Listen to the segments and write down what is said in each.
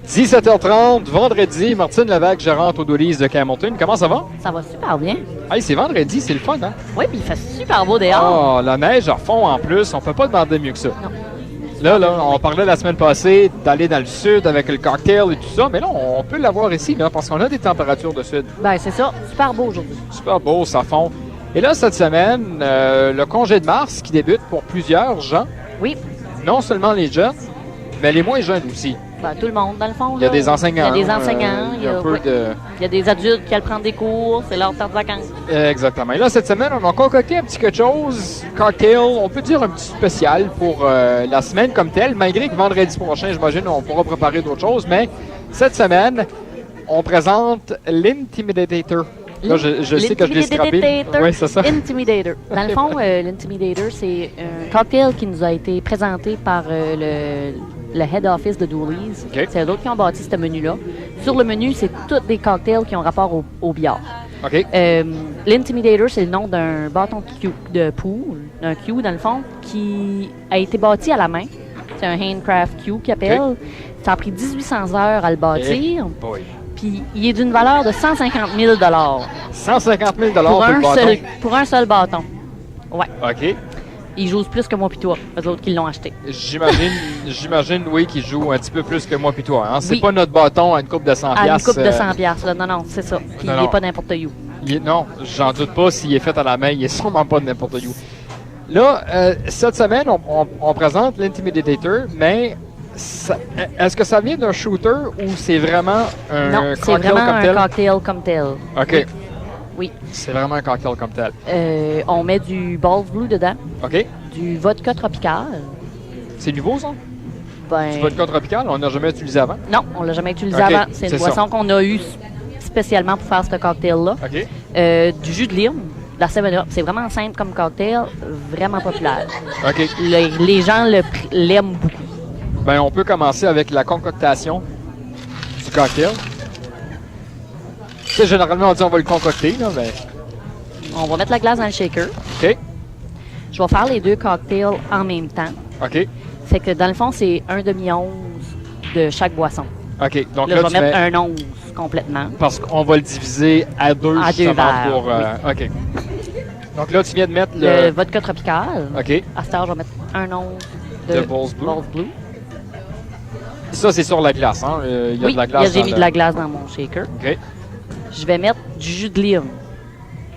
17h30, vendredi, Martine Lévesque, gérante au Doolies de Camelton. Comment ça va? Ça va super bien. Hey, c'est vendredi, c'est le fun, hein? Oui, puis il fait super beau dehors. Oh, la neige à fond en plus, on peut pas demander mieux que ça. Non. Là, on parlait la semaine passée d'aller dans le sud avec le cocktail et tout ça, mais là, on peut l'avoir ici, là, parce qu'on a des températures de sud. Ben c'est ça, super beau aujourd'hui. Super beau, ça fond. Et là, cette semaine, le congé de mars qui débute pour plusieurs gens, Oui, non seulement les jeunes, mais les moins jeunes aussi. ben, tout le monde dans le fond. Il y a là. des enseignants. Il y a des enseignants, il y a un peu oui. de... Il y a des adultes qui allaient prendre des cours, c'est leur temps de vacances. Exactement. Et là, cette semaine, on a concocté un petit quelque chose, cocktail, on peut dire un petit spécial pour la semaine comme telle, malgré que vendredi prochain, j'imagine, on pourra préparer d'autres choses, mais cette semaine, on présente l'Intimidator. Là, je sais que je l'ai scrappé. Oui, c'est ça. Intimidator. Dans le fond, l'Intimidator, c'est un cocktail qui nous a été présenté par le head office de Doolies. OK. C'est eux autres qui ont bâti ce menu-là. Sur le menu, c'est tous des cocktails qui ont rapport au billard. OK. L'Intimidator, c'est le nom d'un bâton de pool, d'un cue dans le fond, qui a été bâti à la main. C'est un handcraft cue qu'ils appellent. OK. Ça a pris 1800 heures à le bâtir. Boy. Puis il est d'une valeur de 150 000 150 000 pour pour le bâton. pour un seul bâton. Ouais. OK. Ils jouent plus que moi puis toi, eux autres qui l'ont acheté. J'imagine, oui, qu'il joue un petit peu plus que moi puis toi. Hein? C'est Oui. pas notre bâton à une coupe de 100 À une coupe de piastres, 100 piastres, là. Non, c'est ça. Puis Non, il non. n'est pas n'importe où. Non, j'en doute pas s'il est fait à la main. Il est sûrement pas de n'importe où. Là, cette semaine, on présente l'Intimidator, mais est-ce que ça vient d'un shooter ou c'est vraiment un Non, c'est cocktail vraiment comme un tel? cocktail comme tel. OK. Oui. C'est vraiment un cocktail comme tel. On met du Balls Blue dedans, OK. du vodka tropical. C'est nouveau, ça? Ben, Du vodka tropical, on n'a jamais utilisé avant. non, on l'a jamais utilisé OK, avant. C'est c'est une boisson qu'on a eue spécialement pour faire ce cocktail-là. OK. Du jus de lime, de la 7-Up. C'est vraiment simple comme cocktail, vraiment populaire. OK. Les gens l'aiment beaucoup. Ben, on peut commencer avec la concoctation du cocktail. Tu sais, généralement, on dit on va le concocter, là, mais... On va mettre la glace dans le shaker. OK. Je vais faire les deux cocktails en même temps. OK. Fait que dans le fond, c'est un demi-once de chaque boisson. OK. Donc Là, là, je tu vais mettre mets... un once complètement. Parce qu'on va le diviser à deux, À deux justement, verres, pour... OK. Donc là, tu viens de mettre Le le... vodka tropical. OK. À cette heure, je vais mettre un once De de Balls Blue. Balls Blue. Ça, c'est sur la glace, hein? Il y a Oui, de la glace j'ai dans mis le- de la glace dans mon shaker. OK. Je vais mettre du jus de lime.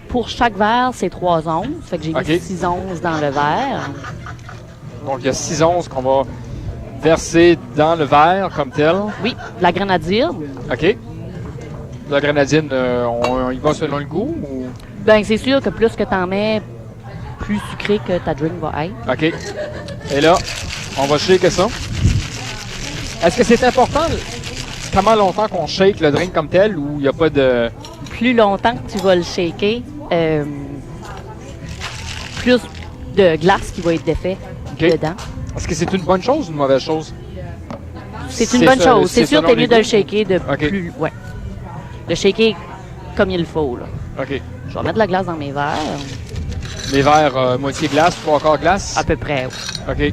Pour chaque verre, c'est 3 onces. Fait que j'ai OK. mis 6 onces dans le verre. Donc, il y a 6 onces qu'on va verser dans le verre comme tel. Oui, de la grenadine. OK. La grenadine, on y va selon le goût ou... Ben, c'est sûr que plus que tu en mets, plus sucré que ta drink va être. OK. Et là, on va shaker ça. Est-ce que c'est important comment longtemps qu'on shake le drink comme tel ou il n'y a pas de... Plus longtemps que tu vas le shaker, plus de glace qui va être défait OK. dedans. Est-ce que c'est une bonne chose ou une mauvaise chose? C'est une bonne chose. C'est sûr selon que c'est les mieux de le goûts? shaker de OK. plus. Ouais. Le shaker comme il faut, là. OK. Je vais mettre de la glace dans mes verres. Les verres moitié glace, 3/4 glace? À peu près, oui. OK.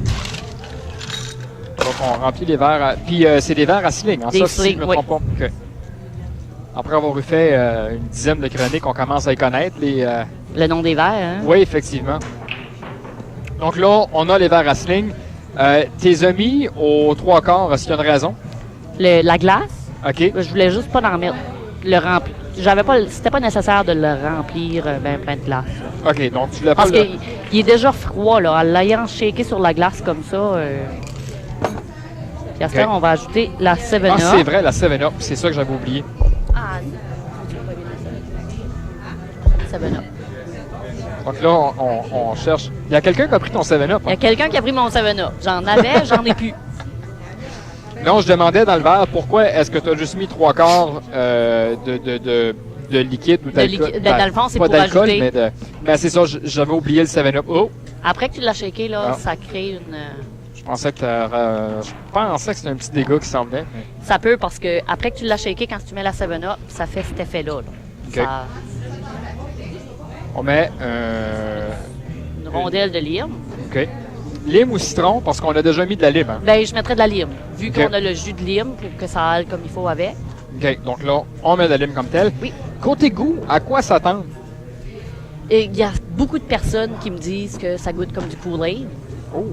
Donc, on remplit les verres. Puis, c'est des verres à cylindres, hein, Des ça, si je cylindres, me oui. trompe pas. OK. Après avoir eu fait une dizaine de chroniques, on commence à y connaître. Le nom des verres, hein? Oui, effectivement. Donc là, on a les verres à cylindres. Tes as mis aux 3/4, est-ce qu'il y a une raison? La glace, OK. je voulais juste pas en mettre. Le remplir. C'était pas nécessaire de le remplir ben plein de glace. OK, donc tu l'as pas... Parce qu'il est déjà froid, là. En l'ayant shaké sur la glace comme ça. Puis à ce OK. temps, on va ajouter la 7-Up. Ah, c'est vrai, la 7-Up. C'est ça que j'avais oublié. Ah, non. 7-Up. Donc là, on cherche... Il y a quelqu'un qui a pris ton 7-Up. Il y a quelqu'un qui a pris mon 7-Up. J'en avais, j'en ai plus. Non, je demandais dans le verre, pourquoi est-ce que tu as juste mis 3/4 de liquide ou d'alcool? liquide. Dans le fond, c'est pas pour d'alcool, ajouter. mais de... Mais c'est ça, j'avais oublié le 7-Up. Oh! Après que tu l'as shaké, là, Ah. ça crée une... Je pensais que c'était un petit dégât qui s'en venait. mais- Ça peut parce que après que tu l'as shaké, quand tu mets la 7-Up, ça fait cet effet-là. Là. OK. Ça- On met une rondelle de lime. OK. Lime ou citron, parce qu'on a déjà mis de la lime. Hein? Ben, je mettrais de la lime, vu OK. qu'on a le jus de lime pour que ça aille comme il faut avec. OK, donc là, on met de la lime comme telle. Oui. Côté goût, à quoi s'attendre? Et il y a beaucoup de personnes qui me disent que ça goûte comme du Kool-Aid. Oh,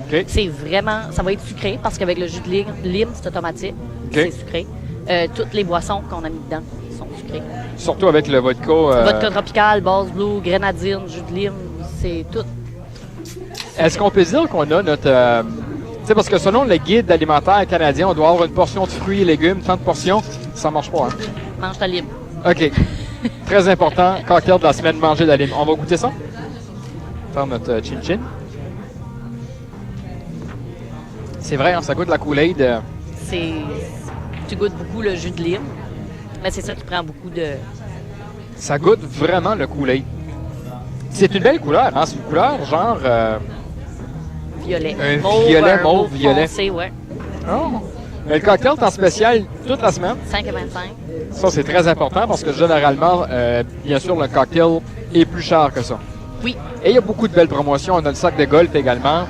OK. C'est vraiment, ça va être sucré parce qu'avec le jus de lime, c'est automatique. OK. C'est sucré. Toutes les boissons qu'on a mis dedans sont sucrées. Surtout avec le vodka. Vodka tropical, Base Blue, grenadine, jus de lime, c'est tout. Est-ce qu'on peut dire qu'on a notre... tu sais, parce que selon le guide alimentaire canadien, on doit avoir une portion de fruits et légumes, tant de portions, ça marche pas, hein? Mange ta lime. OK. Très important, cocktail de la semaine, manger de la lime. On va goûter ça? Faire notre chin-chin. C'est vrai, hein, ça goûte la Kool-Aid. Tu goûtes beaucoup le jus de lime, mais c'est ça qui prend beaucoup de... Ça goûte vraiment le Kool-Aid. C'est une belle couleur, hein? C'est une couleur genre... violet. Un violet, mauve, violet. Foncé, ouais. Oh. Mais le cocktail est en spécial toute la semaine. 5,25. Ça, c'est très important parce que généralement, bien sûr, le cocktail est plus cher que ça. Oui, Et il y a beaucoup de belles promotions. On a le sac de golf également.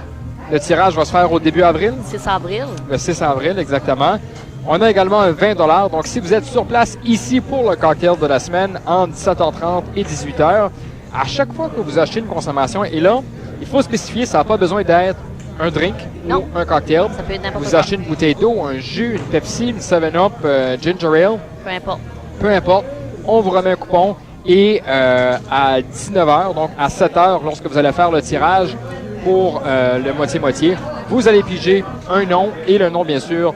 Le tirage va se faire au début avril, 6 avril. le 6 avril exactement. On a également un 20 $. Donc, si vous êtes sur place ici pour le cocktail de la semaine, entre 17h30 et 18h, à chaque fois que vous achetez une consommation, et là, il faut spécifier, ça n'a pas besoin d'être un drink Non. ou un cocktail. Ça peut être n'importe Vous quoi. achetez une bouteille d'eau, un jus, une Pepsi, une 7-Up, Ginger Ale, Peu importe. peu importe, on vous remet un coupon et à 19h, donc à 7h, lorsque vous allez faire le tirage pour le moitié-moitié, vous allez piger un nom et le nom, bien sûr,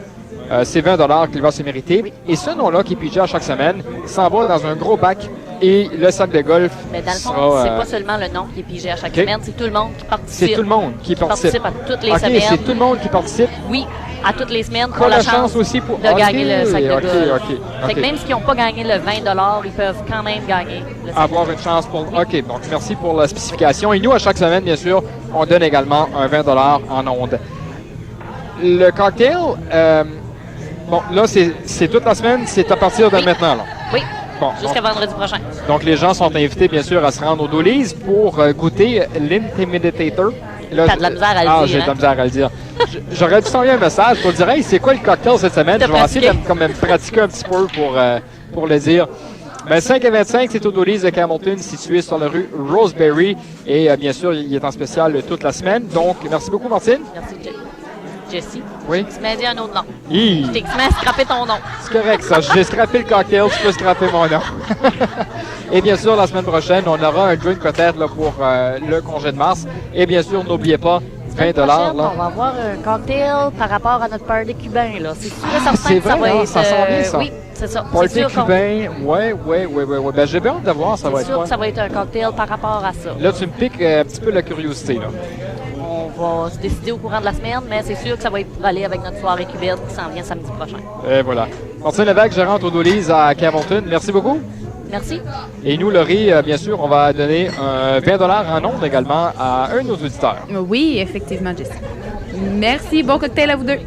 c'est 20 $ qu'il va se mériter. Oui. Et ce nom-là qui est pigé à chaque semaine s'en va dans un gros bac et le sac de golf Mais dans le fond, sera, c'est pas seulement le nom qui est pigé à chaque OK. semaine, c'est tout le monde qui participe. c'est tout le monde qui participe. à toutes les OK, semaines. c'est tout le monde qui participe. Oui, à toutes les semaines, Qu'on ont a la chance chance aussi pour de gagner le sac de OK, golf. OK, Fait que OK. même s'ils n'ont pas gagné le 20 $, ils peuvent quand même gagner le sac de Avoir golf. une chance pour... OK, donc merci pour la spécification. Et nous, à chaque semaine, bien sûr, on donne également un 20 $ en ondes. Le cocktail, bon, là, c'est toute la semaine, c'est à partir de Oui. maintenant. Là. Oui, Bon, jusqu'à vendredi prochain. donc, les gens sont invités, bien sûr, à se rendre au Dolly's pour goûter l'Intimidator. Là, T'as de la misère à le Ah, dire, j'ai de la hein? misère à le dire. J'aurais dû t'envoyer un message pour dire, hey, c'est quoi le cocktail cette semaine? T'as Je vais essayer de pratiqué. quand même pratiquer un petit peu pour le dire. Ben, 5,25, c'est au Dolly's de Hamilton, situé sur la rue Roseberry. Et bien sûr, il est en spécial toute la semaine. Donc, merci beaucoup, Martine. Merci, Jessie. Oui. Tu m'as dit un autre nom. Hi. Tu m'as scrappé ton nom. C'est correct, ça. J'ai scrappé le cocktail, tu peux scraper mon nom. Et bien sûr, la semaine prochaine, on aura un drink peut-être là, pour le congé de mars. Et bien sûr, n'oubliez pas, 20 $. Prochaine, Là. on va avoir un cocktail par rapport à notre party cubain. Là. C'est sûr et certain c'est que ça vrai, va hein, être... ça sent bien, ça. Oui, c'est ça. Party C'est sûr qu'on- cubain, ouais. Ben, j'ai bien hâte de voir, ça va c'est être sûr quoi. que ça va être un cocktail par rapport à ça. Là, tu me piques un petit peu la curiosité, là. On va se décider au courant de la semaine, mais c'est sûr que ça va être pour aller avec notre soirée cubaine qui s'en vient samedi prochain. Et voilà. Martine Lévesque, gérante au Dolly's à Hamilton. Merci beaucoup. Merci. Et nous, Laurie, bien sûr, on va donner un 20 $ en ondes également à un de nos auditeurs. Oui, effectivement, Jessie. Merci. Bon cocktail à vous deux.